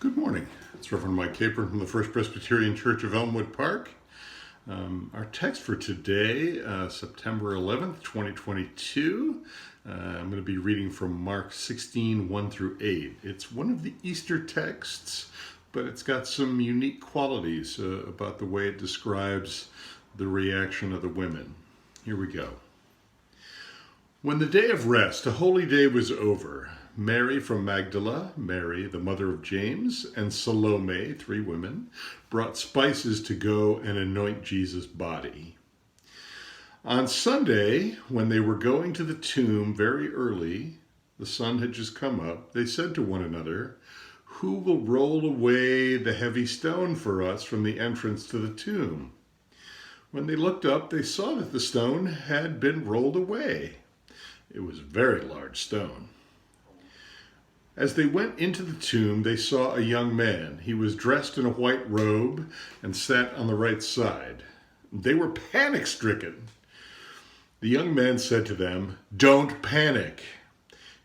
Good morning. It's Reverend Mike Capron from the First Presbyterian Church of Elmwood Park. Our text for today, September 11th, 2022, I'm going to be reading from Mark 16, 1 through 8. It's one of the Easter texts, but it's got some unique qualities about the way it describes the reaction of the women. Here we go. When the day of rest, a holy day, was over, Mary from Magdala, Mary, the mother of James, and Salome, 3 women, brought spices to go and anoint Jesus' body. On Sunday, when they were going to the tomb very early, the sun had just come up, they said to one another, "Who will roll away the heavy stone for us from the entrance to the tomb?" When they looked up, they saw that the stone had been rolled away. It was a very large stone. As they went into the tomb, they saw a young man. He was dressed in a white robe and sat on the right side. They were panic-stricken. The young man said to them, "Don't panic.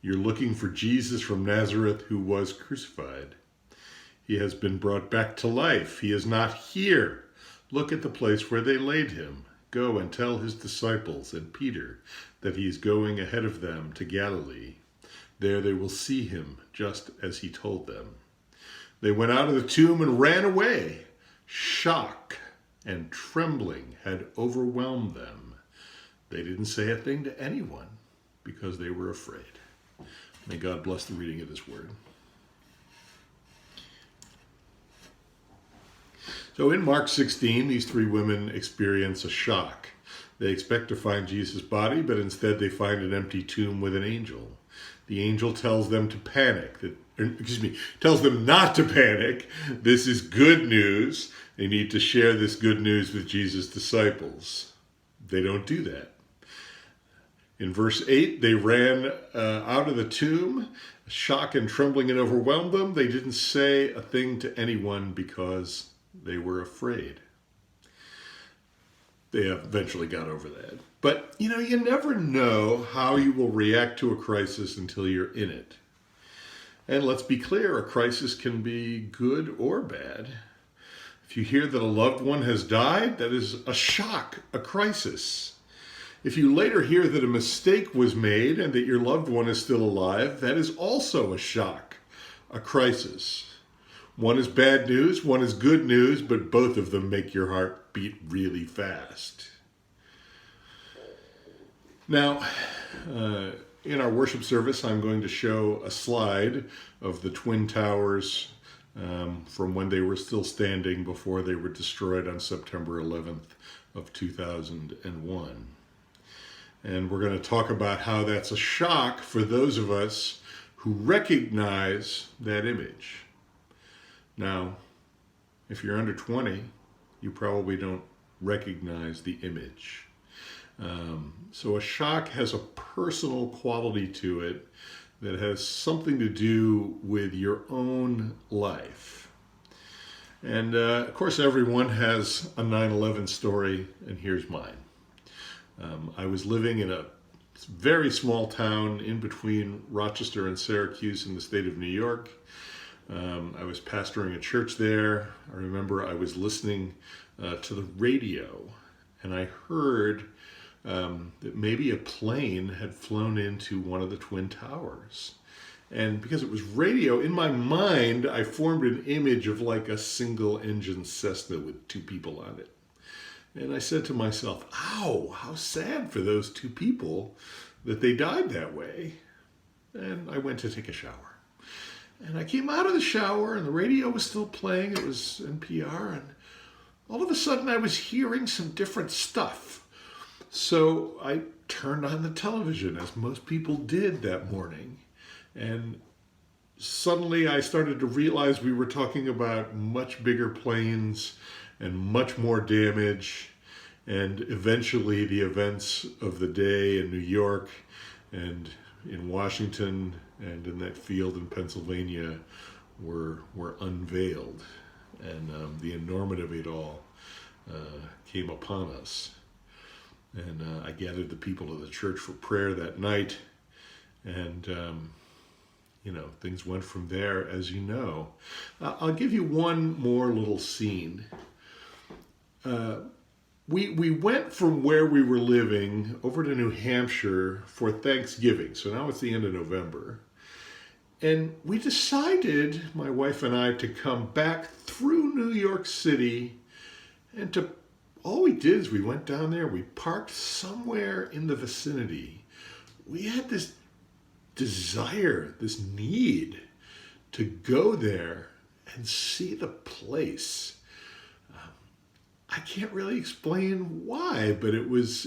You're looking for Jesus from Nazareth who was crucified. He has been brought back to life. He is not here. Look at the place where they laid him. Go and tell his disciples and Peter that he is going ahead of them to Galilee. There they will see him, just as he told them." They went out of the tomb and ran away. Shock and trembling had overwhelmed them. They didn't say a thing to anyone because they were afraid. May God bless the reading of this word. So in Mark 16, these 3 women experience a shock. They expect to find Jesus' body, but instead they find an empty tomb with an angel. The angel tells them to panic. Tells them not to panic. This is good news. They need to share this good news with Jesus' disciples. They don't do that. In verse 8, they ran out of the tomb. Shock and trembling had overwhelmed them. They didn't say a thing to anyone because they were afraid. They eventually got over that. But, you never know how you will react to a crisis until you're in it. And let's be clear, a crisis can be good or bad. If you hear that a loved one has died, that is a shock, a crisis. If you later hear that a mistake was made and that your loved one is still alive, that is also a shock, a crisis. One is bad news, one is good news, but both of them make your heart beat really fast. Now, in our worship service, I'm going to show a slide of the Twin Towers from when they were still standing before they were destroyed on September 11th of 2001. And we're going to talk about how that's a shock for those of us who recognize that image. Now, if you're under 20, you probably don't recognize the image. So a shock has a personal quality to it that has something to do with your own life. And of course, everyone has a 9/11 story, and here's mine. I was living in a very small town in between Rochester and Syracuse in the state of New York. I was pastoring a church there. I remember I was listening to the radio, and I heard that maybe a plane had flown into one of the Twin Towers. And because it was radio, in my mind, I formed an image of like a single-engine Cessna with 2 people on it. And I said to myself, "Ow, how sad for those 2 people that they died that way." And I went to take a shower. And I came out of the shower and the radio was still playing. It was NPR. And all of a sudden I was hearing some different stuff. So I turned on the television, as most people did that morning. And suddenly I started to realize we were talking about much bigger planes and much more damage. And eventually the events of the day in New York and in Washington and in that field in Pennsylvania were unveiled, and the enormity of it all came upon us. And I gathered the people of the church for prayer that night, and things went from there, as you know. I'll give you one more little scene. We went from where we were living over to New Hampshire for Thanksgiving. So now it's the end of November. And we decided, my wife and I, to come back through New York City. And all we did is we went down there, we parked somewhere in the vicinity. We had this desire, this need to go there and see the place. I can't really explain why, but it was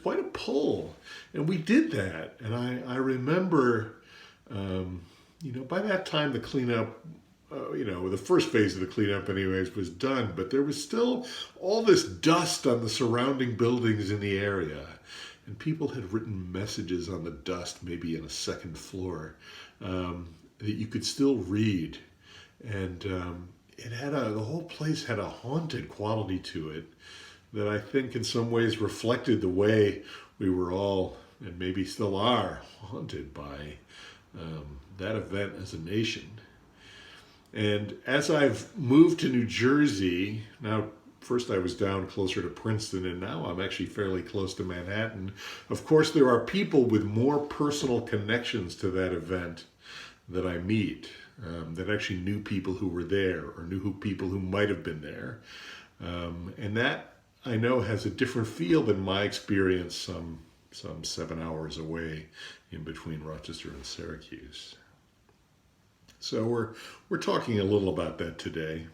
quite a pull, and we did that. And I remember, by that time the cleanup, the first phase of the cleanup, anyways, was done. But there was still all this dust on the surrounding buildings in the area, and people had written messages on the dust, maybe in a second floor, that you could still read, and the whole place had a haunted quality to it that I think in some ways reflected the way we were all, and maybe still are, haunted by that event as a nation. And as I've moved to New Jersey, now first I was down closer to Princeton, and now I'm actually fairly close to Manhattan. Of course, there are people with more personal connections to that event that I meet. That actually knew people who were there or knew people who might have been there. And that, I know, has a different feel than my experience some 7 hours away in between Rochester and Syracuse. So we're talking a little about that today.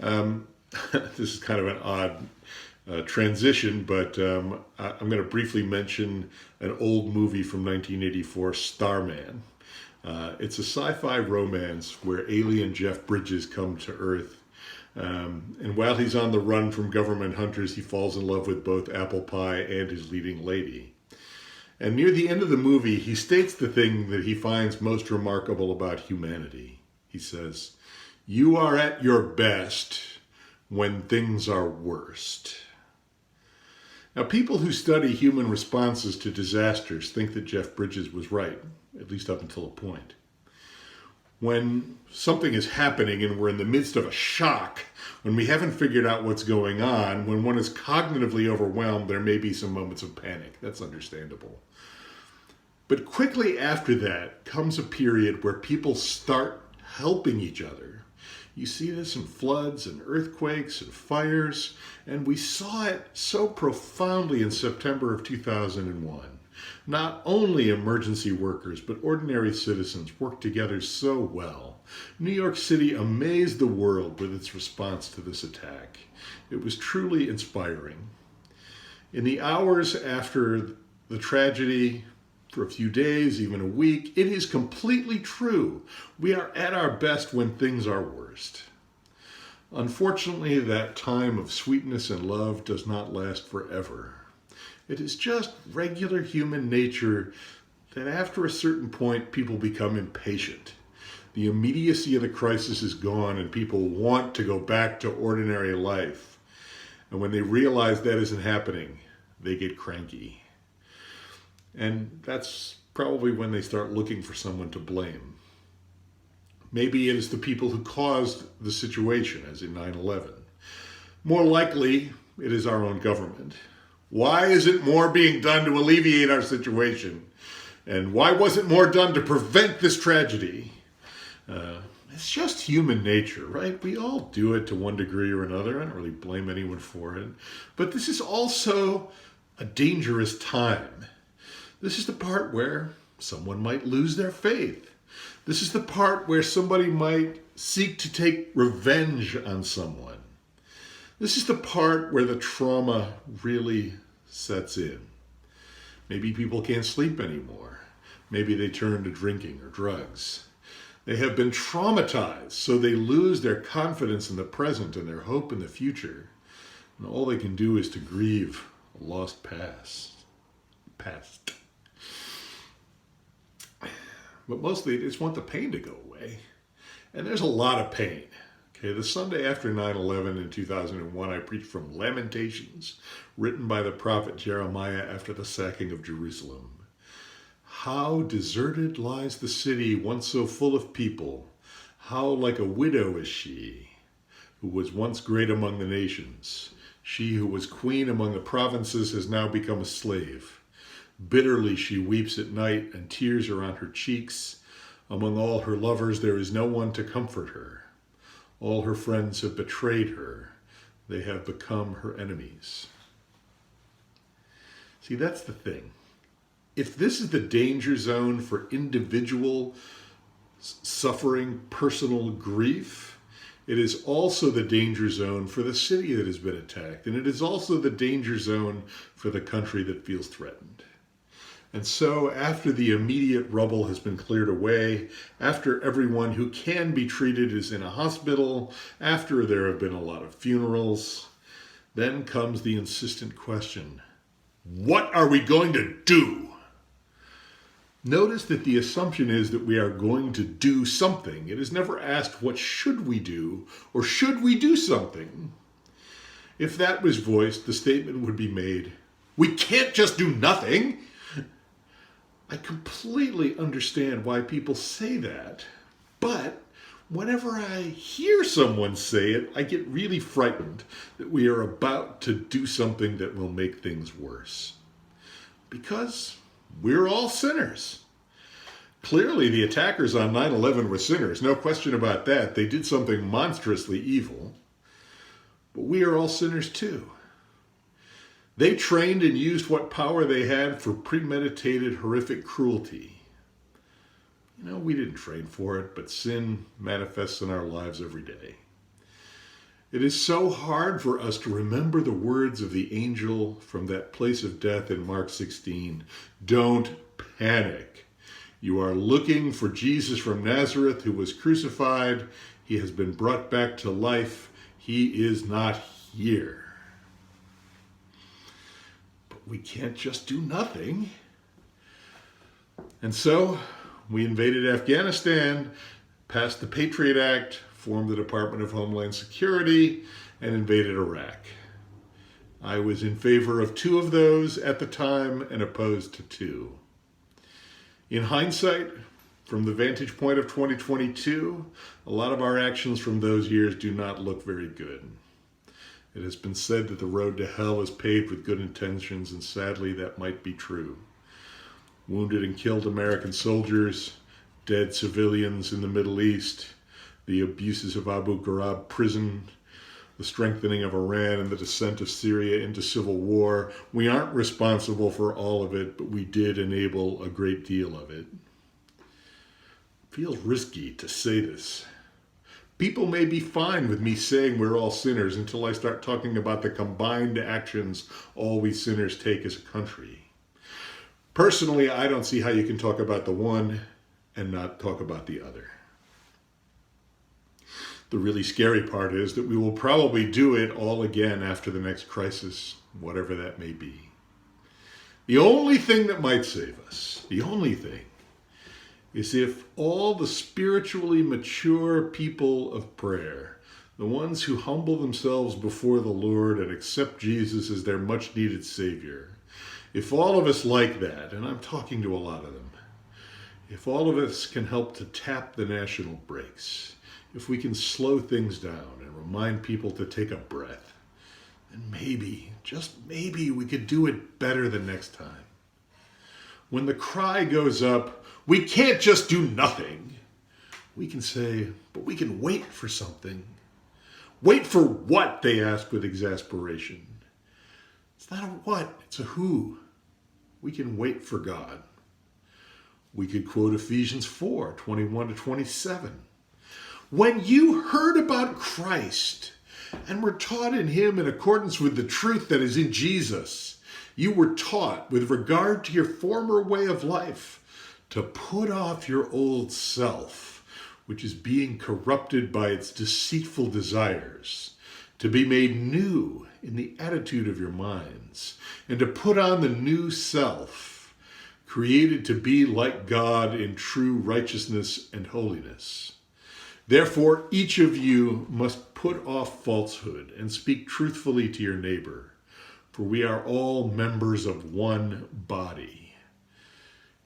This is kind of an odd transition, but I'm going to briefly mention an old movie from 1984, Starman. It's a sci-fi romance where alien Jeff Bridges comes to Earth. And while he's on the run from government hunters, he falls in love with both Apple Pie and his leading lady. And near the end of the movie, he states the thing that he finds most remarkable about humanity. He says, "You are at your best when things are worst." Now, people who study human responses to disasters think that Jeff Bridges was right, at least up until a point. When something is happening and we're in the midst of a shock, when we haven't figured out what's going on, when one is cognitively overwhelmed, there may be some moments of panic. That's understandable. But quickly after that comes a period where people start helping each other. You see this in floods and earthquakes and fires, and we saw it so profoundly in September of 2001. Not only emergency workers, but ordinary citizens worked together so well. New York City amazed the world with its response to this attack. It was truly inspiring. In the hours after the tragedy, for a few days, even a week, it is completely true. We are at our best when things are worst. Unfortunately, that time of sweetness and love does not last forever. It is just regular human nature that after a certain point, people become impatient. The immediacy of the crisis is gone and people want to go back to ordinary life. And when they realize that isn't happening, they get cranky. And that's probably when they start looking for someone to blame. Maybe it is the people who caused the situation, as in 9/11. More likely, it is our own government. Why isn't more being done to alleviate our situation? And why wasn't more done to prevent this tragedy? It's just human nature, right? We all do it to one degree or another. I don't really blame anyone for it. But this is also a dangerous time. This is the part where someone might lose their faith. This is the part where somebody might seek to take revenge on someone. This is the part where the trauma really sets in. Maybe people can't sleep anymore. Maybe they turn to drinking or drugs. They have been traumatized, so they lose their confidence in the present and their hope in the future. And all they can do is to grieve a lost past. But mostly they just want the pain to go away. And there's a lot of pain. Okay, the Sunday after 9/11 in 2001, I preached from Lamentations, written by the prophet Jeremiah after the sacking of Jerusalem. How deserted lies the city once so full of people. How like a widow is she, who was once great among the nations. She who was queen among the provinces has now become a slave. Bitterly she weeps at night, and tears are on her cheeks. Among all her lovers there is no one to comfort her. All her friends have betrayed her. They have become her enemies. See, that's the thing. If this is the danger zone for individual suffering, personal grief, it is also the danger zone for the city that has been attacked. And it is also the danger zone for the country that feels threatened. And so after the immediate rubble has been cleared away, after everyone who can be treated is in a hospital, after there have been a lot of funerals, then comes the insistent question, what are we going to do? Notice that the assumption is that we are going to do something. It is never asked, what should we do, or should we do something? If that was voiced, the statement would be made, we can't just do nothing. I completely understand why people say that, but whenever I hear someone say it, I get really frightened that we are about to do something that will make things worse. Because we're all sinners. Clearly, the attackers on 9/11 were sinners, no question about that. They did something monstrously evil. But we are all sinners too. They trained and used what power they had for premeditated, horrific cruelty. You know, we didn't train for it, but sin manifests in our lives every day. It is so hard for us to remember the words of the angel from that place of death in Mark 16. Don't panic. You are looking for Jesus from Nazareth who was crucified. He has been brought back to life. He is not here. But we can't just do nothing. And so we invaded Afghanistan, passed the Patriot Act, formed the Department of Homeland Security, and invaded Iraq. I was in favor of 2 of those at the time and opposed to 2. In hindsight, from the vantage point of 2022, a lot of our actions from those years do not look very good. It has been said that the road to hell is paved with good intentions, and sadly that might be true. Wounded and killed American soldiers, dead civilians in the Middle East, the abuses of Abu Ghraib prison, the strengthening of Iran and the descent of Syria into civil war. We aren't responsible for all of it, but we did enable a great deal of it. It feels risky to say this. People may be fine with me saying we're all sinners until I start talking about the combined actions all we sinners take as a country. Personally, I don't see how you can talk about the one and not talk about the other. The really scary part is that we will probably do it all again after the next crisis, whatever that may be. The only thing that might save us, the only thing, is if all the spiritually mature people of prayer, the ones who humble themselves before the Lord and accept Jesus as their much needed Savior, if all of us like that, and I'm talking to a lot of them, if all of us can help to tap the national brakes, if we can slow things down and remind people to take a breath, then maybe, just maybe, we could do it better the next time. When the cry goes up, we can't just do nothing, we can say, but we can wait for something. Wait for what? They ask with exasperation. It's not a what, it's a who. We can wait for God. We could quote Ephesians 4:21-27. When you heard about Christ and were taught in him in accordance with the truth that is in Jesus, you were taught with regard to your former way of life to put off your old self, which is being corrupted by its deceitful desires, to be made new in the attitude of your minds, and to put on the new self, created to be like God in true righteousness and holiness. Therefore, each of you must put off falsehood and speak truthfully to your neighbor, for we are all members of one body.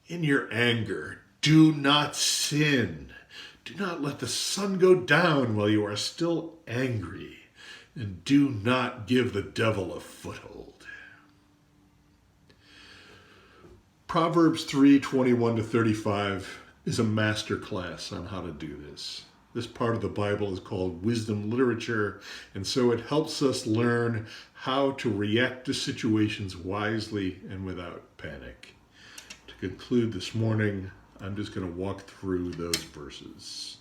In your anger, do not sin. Do not let the sun go down while you are still angry, and do not give the devil a foothold. Proverbs 3:21-35 is a master class on how to do this. This part of the Bible is called wisdom literature, and so it helps us learn how to react to situations wisely and without panic. To conclude this morning, I'm just going to walk through those verses.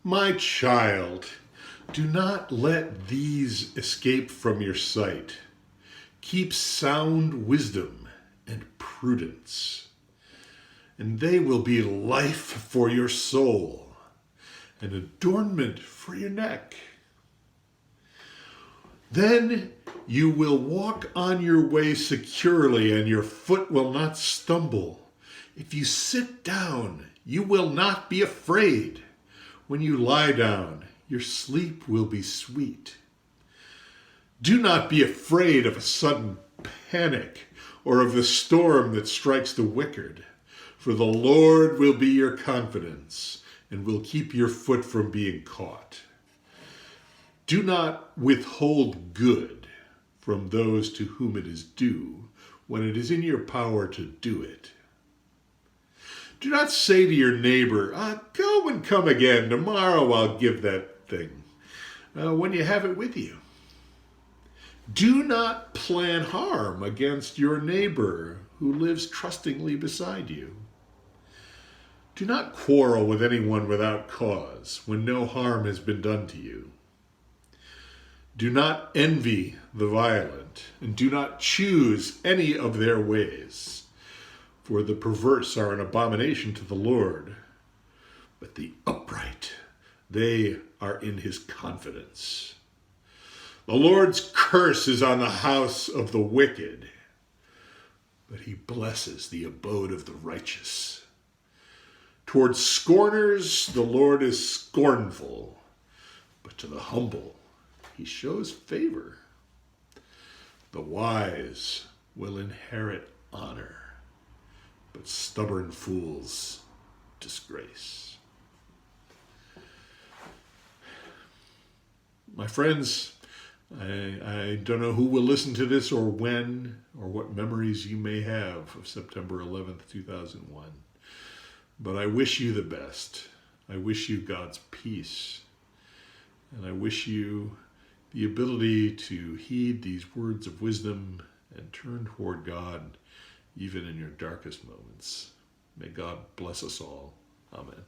My child, do not let these escape from your sight. Keep sound wisdom and prudence, and they will be life for your soul, and adornment for your neck. Then you will walk on your way securely, and your foot will not stumble. If you sit down, you will not be afraid. When you lie down, your sleep will be sweet. Do not be afraid of a sudden panic or of the storm that strikes the wicked, for the Lord will be your confidence and will keep your foot from being caught. Do not withhold good from those to whom it is due when it is in your power to do it. Do not say to your neighbor, go and come again. Tomorrow I'll give that thing, when you have it with you. Do not plan harm against your neighbor who lives trustingly beside you. Do not quarrel with anyone without cause when no harm has been done to you. Do not envy the violent, and do not choose any of their ways, for the perverse are an abomination to the Lord, but the upright, they are in his confidence. The Lord's curse is on the house of the wicked, but he blesses the abode of the righteous. Towards scorners, the Lord is scornful, but to the humble, he shows favor. The wise will inherit honor, but stubborn fools disgrace. My friends, I don't know who will listen to this or when or what memories you may have of September 11th, 2001. But I wish you the best. I wish you God's peace. And I wish you the ability to heed these words of wisdom and turn toward God even in your darkest moments. May God bless us all. Amen.